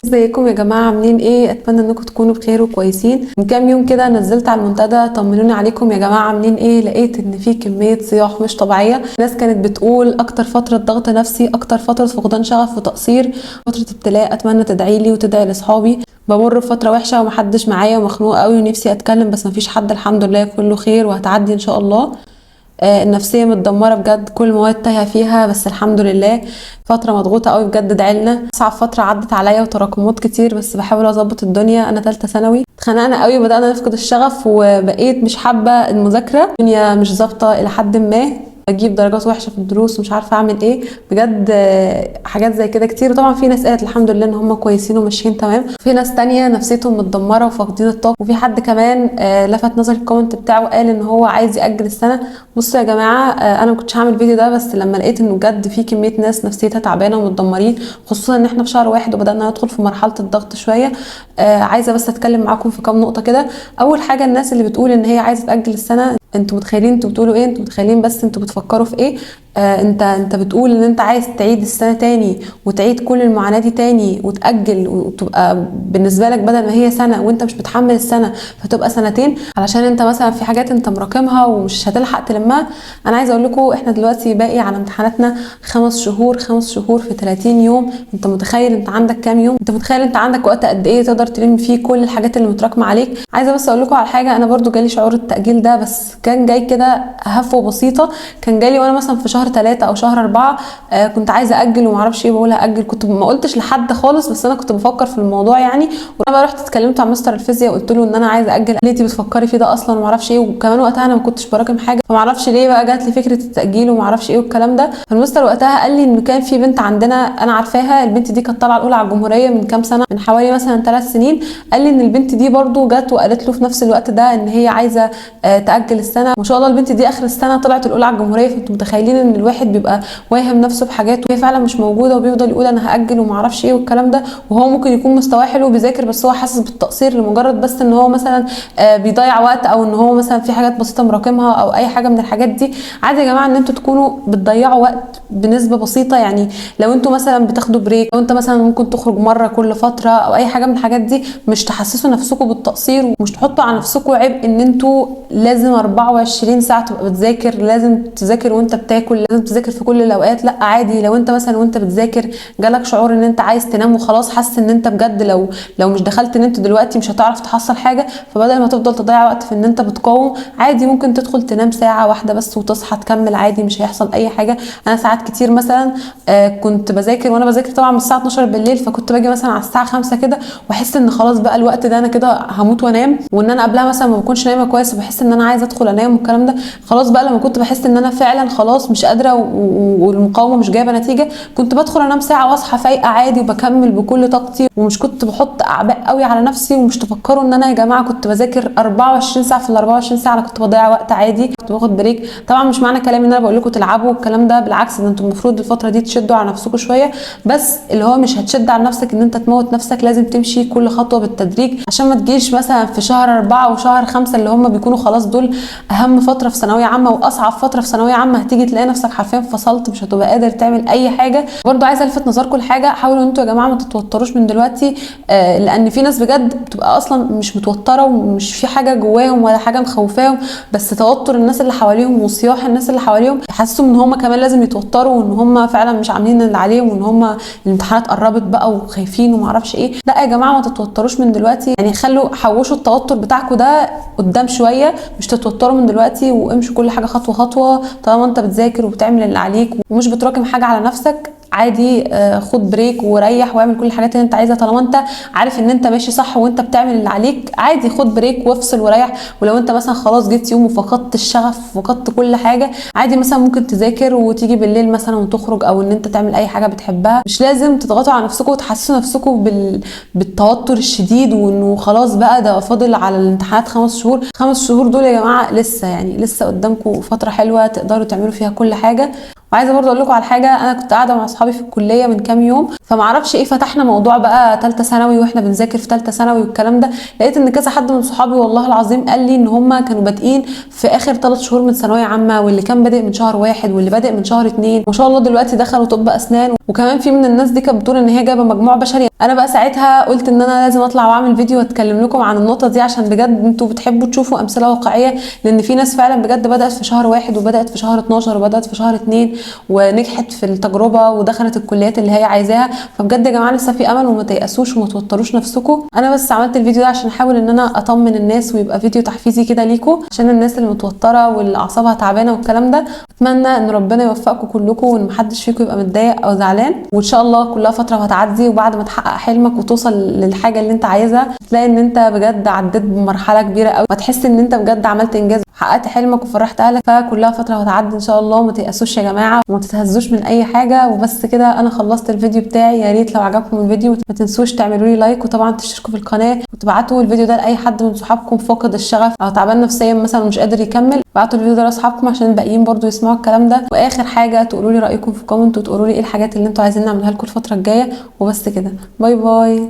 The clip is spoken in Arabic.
ازيكم يا جماعه؟ عاملين ايه؟ اتمنى انكم تكونوا بخير وكويسين. من كام يوم كده نزلت على المنتدى طمنوني عليكم يا جماعه عاملين ايه. لقيت ان في كميه صياح مش طبيعيه. ناس كانت بتقول اكتر فتره ضغط نفسي، اكتر فتره فقدان شغف وتقصير، فتره ابتلاء. اتمنى تدعي لي وتدعي لاصحابي. بمر بفتره وحشه ومحدش معايا ومخنوقه قوي ونفسي اتكلم بس مفيش حد. الحمد لله كله خير وهتعدي ان شاء الله. النفسيه متدمره بجد، كل المواد تايهه فيها بس الحمد لله. فتره مضغوطه قوي بجد، ادعيلنا. اصعب فتره عدت عليا وتراكمات كتير بس بحاول اظبط الدنيا. انا ثالثه ثانوي، اتخنقنا قوي وبدانا نفقد الشغف وبقيت مش حابه المذاكره. الدنيا مش ظابطه الى حد ما، بجيب درجات وحشه في الدروس ومش عارفه اعمل ايه بجد. حاجات زي كده كتير. وطبعا في ناس قالت الحمد لله ان هم كويسين وماشيين تمام، في ناس تانية نفسيتهم متدمره وفاقدين الطاقه. وفي حد كمان لفت نظري الكومنت بتاعه قال ان هو عايز ياجل السنه. بصوا يا جماعه، انا ما كنتش هعمل الفيديو ده بس لما لقيت انه بجد في كميه ناس نفسيتها تعبانه ومتدمرين، خصوصا ان احنا في شهر واحد وبدانا ندخل في مرحله الضغط شويه. عايزه بس اتكلم معاكم في كام نقطه كده. اول حاجه، الناس اللي بتقول ان هي عايزه تاجل السنه، انتوا متخيلين انتوا بتقولوا ايه؟ انتوا متخيلين بس انتوا بتفكروا في ايه؟ انت بتقول ان انت عايز تعيد السنه تاني وتعيد كل المعاناه دي تاني وتاجل وتبقى بالنسبه لك بدل ما هي سنه وانت مش متحمل السنه فتبقى سنتين علشان انت مثلا في حاجات انت مراكمها ومش هتلحق تلمها. انا عايزه اقول لكم احنا دلوقتي باقي على امتحاناتنا 5 شهور، 5 شهور في 30 يوم. انت متخيل انت عندك كام يوم؟ انت متخيل انت عندك وقت قد ايه تقدر تلم فيه كل الحاجات اللي متراكمه عليك؟ عايزه بس اقول لكم على حاجه، انا برضو جالي شعور التاجيل ده بس كان جاي كده هفوه بسيطه. كان جالي وانا مثلا في شهر 3 او شهر 4. كنت عايزه اجل ومعرفش ايه، بقول هاجل. كنت ما قلتش لحد خالص بس انا كنت بفكر في الموضوع يعني. وانا بقى رحت اتكلمت مع مستر الفيزياء وقلت له ان انا عايزه اجل. قال لي انت بتفكري في ده اصلا ومعرفش ايه. وكمان وقتها انا ما كنتش براكم حاجه فمعرفش ليه بقى جات لي فكره التاجيل ومعرفش ايه والكلام ده. فالمستر وقتها قال لي انه كان في بنت عندنا انا عارفاها، البنت دي كانت طالعه الاولى على الجمهوريه من كام سنه، من حوالي مثلا 3 سنين. قال لي ان البنت دي برضو جت وقالت له في نفس الوقت ده ان هي عايزه تاجل السنه. ما شاء الله البنت دي اخر السنه طلعت الاولى على الجمهوريه. فانتوا متخيلين ان الواحد بيبقى واهم نفسه بحاجات وهي فعلا مش موجوده وبيفضل يقول انا هاجل ومعرفش ايه والكلام ده، وهو ممكن يكون مستواه حلو وبيذاكر بس هو حاسس بالتقصير لمجرد بس ان هو مثلا بيضيع وقت او ان هو مثلا في حاجات بسيطه مراكمها او اي حاجه من الحاجات دي. عادي يا جماعه ان انتوا تكونوا بتضيعوا وقت بنسبه بسيطه. يعني لو انتوا مثلا بتاخدوا بريك، لو انت مثلا ممكن تخرج مره كل فتره او اي حاجه من الحاجات دي، مش تحسسوا نفسكم بالتقصير ومش تحطوا على نفسكم عبء ان انتوا لازم 24 ساعه تبقى بتذاكر، لازم تذاكر وانت بتاكل، لازم تذاكر في كل الاوقات. لا عادي لو انت مثلا وانت بتذاكر جالك شعور ان انت عايز تنام وخلاص، حاسس ان انت بجد لو مش دخلت نمت دلوقتي مش هتعرف تحصل حاجه، فبدل ما تفضل تضيع وقت في ان انت بتقاوم، عادي ممكن تدخل تنام ساعه واحده بس وتصحى تكمل عادي، مش هيحصل اي حاجه. انا ساعات كتير مثلا كنت بذاكر، وانا بذاكر طبعا من الساعه 12 بالليل، فكنت باجي مثلا على الساعه 5 كده واحس ان خلاص بقى الوقت ده انا كده هموت وانام، وان انا قبلها مثلا ما بكونش نايمه كويس وبحس ان انا عايزه ادخل انام والكلام ده. خلاص بقى لما كنت بحس ان انا فعلا خلاص مش قادره والمقاومه مش جايبه نتيجه، كنت بدخل انام ساعه واصحى فايقه عادي وبكمل بكل طاقتي، ومش كنت بحط اعباء قوي على نفسي. ومش تفكروا ان انا يا جماعه كنت بذاكر 24 ساعه في ال 24 ساعه انا كنت بضيع وقت عادي، كنت باخد بريك. طبعا مش معنى كلامي ان انا بقول لكم تلعبوا والكلام ده، بالعكس ده انتوا المفروض الفتره دي تشدوا على نفسكم شويه، بس اللي هو مش هتشد على نفسك ان انت تموت نفسك، لازم تمشي كل خطوه بالتدريج عشان ما تجيش مثلا في شهر 4 وشهر 5 اللي هم بيكونوا خلاص دول اهم فتره في ثانويه عامه واصعب فتره في ثانويه عامه، هتيجي تلاقي نفسك حرفيا فصلت، مش هتبقى قادر تعمل اي حاجه. برضو عايزه الفت نظركم لحاجه، حاولوا انتوا يا جماعه ما تتوتروش من دلوقتي، لان في ناس بجد بتبقى اصلا مش متوتره ومش في حاجه جواهم ولا حاجه مخوفاهم، بس توتر الناس اللي حواليهم وصياح الناس اللي حواليهم يحسسوا ان هم كمان لازم يتوتروا وان هم فعلا مش عاملين اللي عليهم وان هم الامتحانات قربت بقى وخايفين وما اعرفش ايه. لا يا جماعه ما تتوتروش من دلوقتي، يعني خلوا حوشوا التوتر بتاعكم ده قدام شويه، مش تتوتروا من دلوقتي وامشوا كل حاجه خطوه خطوه. طالما انت بتذاكر وبتعمل اللي عليك ومش بتراكم حاجه على نفسك، عادي خد بريك وريح واعمل كل الحاجات اللي انت عايزها. طالما انت عارف ان انت ماشي صح وانت بتعمل اللي عليك، عادي خد بريك وافصل وريح. ولو انت مثلا خلاص جيت يوم وفقدت الشغف وفقدت كل حاجه، عادي مثلا ممكن تذاكر وتيجي بالليل مثلا وتخرج او ان انت تعمل اي حاجه بتحبها. مش لازم تضغطوا على نفسكم وتحسسوا نفسكم بالتوتر الشديد وانه خلاص بقى ده فاضل على الامتحانات 5 شهور. 5 شهور دول يا جماعه لسه، يعني لسه قدامكم فتره حلوه تقدروا تعملوا فيها كل حاجه. وعايزه برضه اقول لكم على حاجه، انا كنت قاعده مع اصحابي في الكليه من كام يوم، فمعرفش ايه فتحنا موضوع بقى ثالثه ثانوي واحنا بنذاكر في ثالثه ثانوي والكلام ده. لقيت ان كذا حد من صحابي والله العظيم قال لي ان هم كانوا بادئين في اخر 3 شهور من ثانويه عامه، واللي كان بادئ من شهر 1 واللي بادئ من شهر 2، ما شاء الله دلوقتي دخلوا طب اسنان وكمان في من الناس دي كانت بتقول ان هي جايبه مجموع بشري. انا بقى ساعتها قلت ان انا لازم اطلع واعمل فيديو واتكلم لكم عن النقطه دي، عشان بجد انتوا بتحبوا تشوفوا امثله واقعيه، لان في ناس فعلا بجد بدات في شهر 1 وبدات في شهر 12 وبدات في شهر 2 ونجحت في التجربه ودخلت الكليات اللي هي عايزاها. فبجد يا جماعه لسه في امل، وما تيأسوش وما توتروش نفسكم. انا بس عملت الفيديو ده عشان احاول ان انا اطمن الناس ويبقى فيديو تحفيزي كده ليكم، عشان الناس اللي متوتره واللي اعصابها تعبانه والكلام ده. اتمنى ان ربنا يوفقكم كلكم، وان محدش فيكم يبقى متضايق او زعلان، وان شاء الله كلها فتره وهتعدي، وبعد ما تحقق حلمك وتوصل للحاجه اللي انت عايزها تلاقي ان انت بجد عديت بمرحله كبيره قوي، وتحس ان انت بجد عملت انجاز، حققت حلمك وفرحت اهلك. فكلها فتره وهتعدي ان شاء الله. وما تيأسوش يا جماعه وما تتهزوش من اي حاجه. وبس كده انا خلصت الفيديو بتاعي. يا ريت لو عجبكم الفيديو ما تنسوش تعملوا لي لايك، وطبعا تشتركوا في القناه، وتبعتوا الفيديو ده لاي حد من صحابكم فاقد الشغف او تعبان نفسيا مثلا ومش قادر يكمل. بعتوا الفيديو ده لاصحابكم عشان الباقيين برضو يسمعوا الكلام ده. واخر حاجه تقولوا لي رايكم في كومنت، وتقولوا لي ايه الحاجات اللي انتوا عايزين نعملها لكم الفتره الجايه. وبس كده، باي باي.